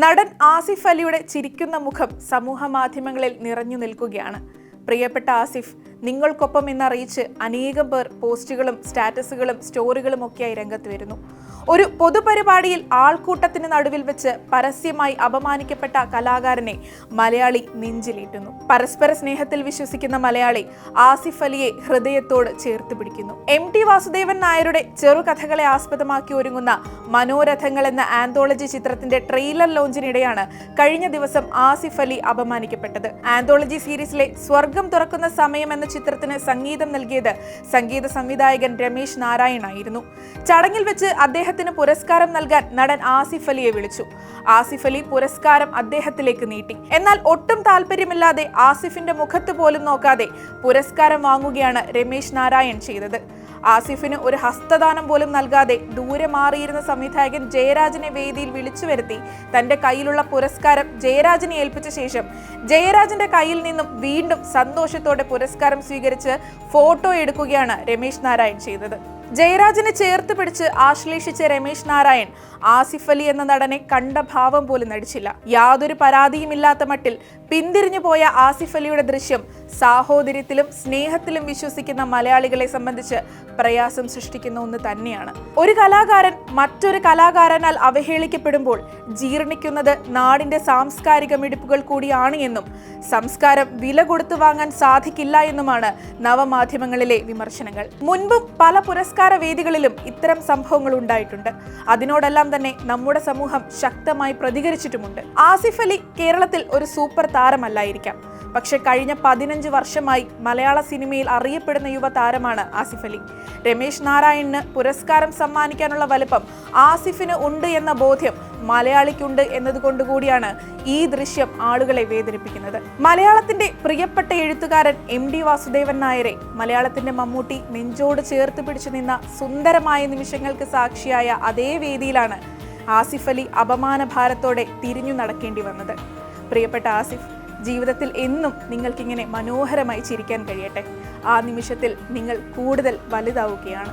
നടൻ ആസിഫ് അലിയുടെ ചിരിക്കുന്ന മുഖം സമൂഹ മാധ്യമങ്ങളിൽ നിറഞ്ഞു നിൽക്കുകയാണ്. പ്രിയപ്പെട്ട ആസിഫ്, നിങ്ങൾക്കൊപ്പം എന്നറിയിച്ച് അനേകം പേർ പോസ്റ്റുകളും സ്റ്റാറ്റസുകളും സ്റ്റോറികളും ഒക്കെയായി രംഗത്ത് വരുന്നു. ഒരു പൊതുപരിപാടിയിൽ ആൾക്കൂട്ടത്തിന് നടുവിൽ വെച്ച് പരസ്യമായി അപമാനിക്കപ്പെട്ട കലാകാരനെ മലയാളി നെഞ്ചിലേറ്റുന്നു. പരസ്പര സ്നേഹത്തിൽ വിശ്വസിക്കുന്ന മലയാളി ആസിഫ് അലിയെ ഹൃദയത്തോട് ചേർത്ത് പിടിക്കുന്നു. MT വാസുദേവൻ നായരുടെ ചെറുകഥകളെ ആസ്പദമാക്കി ഒരുങ്ങുന്ന മനോരഥങ്ങൾ എന്ന ആന്തോളജി ചിത്രത്തിന്റെ ട്രെയിലർ ലോഞ്ചിനിടെയാണ് കഴിഞ്ഞ ദിവസം ആസിഫ് അലി അപമാനിക്കപ്പെട്ടത്. ആന്തോളജി സീരീസിലെ സ്വർഗം തുറക്കുന്ന സമയം എന്ന ചിത്രത്തിന് സംഗീതം നൽകിയത് സംഗീത സംവിധായകൻ രമേശ് നാരായൺ ആയിരുന്നു. ചടങ്ങിൽ വെച്ച് അദ്ദേഹത്തിന് പുരസ്കാരം നൽകാൻ നടൻ ആസിഫ് അലിയെ വിളിച്ചു. ആസിഫ് അലി പുരസ്കാരം അദ്ദേഹത്തിലേക്ക് നീട്ടി. എന്നാൽ ഒട്ടും താല്പര്യമില്ലാതെ ആസിഫിന്റെ മുഖത്ത് പോലും നോക്കാതെ പുരസ്കാരം വാങ്ങുകയാണ് രമേശ് നാരായൺ ചെയ്തത്. ആസിഫിന് ഒരു ഹസ്തദാനം പോലും നൽകാതെ ദൂരെ മാറിയിരുന്ന സംവിധായകൻ ജയരാജനെ വേദിയിൽ വിളിച്ചു വരുത്തി തന്റെ കയ്യിലുള്ള പുരസ്കാരം ജയരാജനെ ഏൽപ്പിച്ച ശേഷം ജയരാജന്റെ കയ്യിൽ നിന്നും വീണ്ടും സന്തോഷത്തോടെ പുരസ്കാരം സ്വീകരിച്ച് ഫോട്ടോ എടുക്കുകയാണ് രമേശ് നാരായൺ ചെയ്തത്. ജയരാജനെ ചേർത്ത് പിടിച്ച് ആശ്ലേഷിച്ച രമേശ് നാരായൺ ആസിഫ് അലി എന്ന നടനെ കണ്ട ഭാവം പോലും നടിച്ചില്ല. യാതൊരു പരാതിയുമില്ലാത്ത മട്ടിൽ പിന്തിരിഞ്ഞു പോയ ആസിഫ് അലിയുടെ ദൃശ്യം സാഹോദര്യത്തിലും സ്നേഹത്തിലും വിശ്വസിക്കുന്ന മലയാളികളെ സംബന്ധിച്ച് പ്രയാസം സൃഷ്ടിക്കുന്ന ഒന്ന് തന്നെയാണ്. ഒരു കലാകാരൻ മറ്റൊരു കലാകാരനാൽ അവഹേളിക്കപ്പെടുമ്പോൾ ജീർണിക്കുന്നത് നാടിന്റെ സാംസ്കാരിക മിടിപ്പുകൾ കൂടിയാണ് എന്നും സംസ്കാരം വില കൊടുത്തു വാങ്ങാൻ സാധിക്കില്ല എന്നുമാണ് നവമാധ്യമങ്ങളിലെ വിമർശനങ്ങൾ. മുൻപും പല പുരസ്കാര വേദികളിലും ഇത്തരം സംഭവങ്ങൾ ഉണ്ടായിട്ടുണ്ട്. അതിനോടെല്ലാം തന്നെ നമ്മുടെ സമൂഹം ശക്തമായി പ്രതികരിച്ചിട്ടുമുണ്ട്. ആസിഫ് അലി കേരളത്തിൽ ഒരു സൂപ്പർ താരമല്ലായിരിക്കാം, പക്ഷെ കഴിഞ്ഞ 15 വർഷമായി മലയാള സിനിമയിൽ അറിയപ്പെടുന്ന യുവതാരമാണ് ആസിഫ് അലി. രമേശ് നാരായണിന് പുരസ്കാരം സമ്മാനിക്കാനുള്ള വലുപ്പം ആസിഫിന് ഉണ്ട് എന്ന ബോധ്യം മലയാളിക്കുണ്ട് എന്നതുകൊണ്ടുകൂടിയാണ് ഈ ദൃശ്യം ആളുകളെ വേദനിപ്പിക്കുന്നത്. മലയാളത്തിന്റെ പ്രിയപ്പെട്ട എഴുത്തുകാരൻ MT വാസുദേവൻ നായരെ മലയാളത്തിന്റെ മമ്മൂട്ടി നെഞ്ചോട് ചേർത്ത് പിടിച്ചു നിന്ന സുന്ദരമായ നിമിഷങ്ങൾക്ക് സാക്ഷിയായ അതേ വേദിയിലാണ് ആസിഫ് അലി അപമാന ഭാരത്തോടെ തിരിഞ്ഞു നടക്കേണ്ടി വന്നത്. പ്രിയപ്പെട്ട ആസിഫ്, ജീവിതത്തിൽ എന്നും നിങ്ങൾക്കിങ്ങനെ മനോഹരമായി ചിരിക്കാൻ കഴിയട്ടെ. ആ നിമിഷത്തിൽ നിങ്ങൾ കൂടുതൽ വലുതാവുകയാണ്.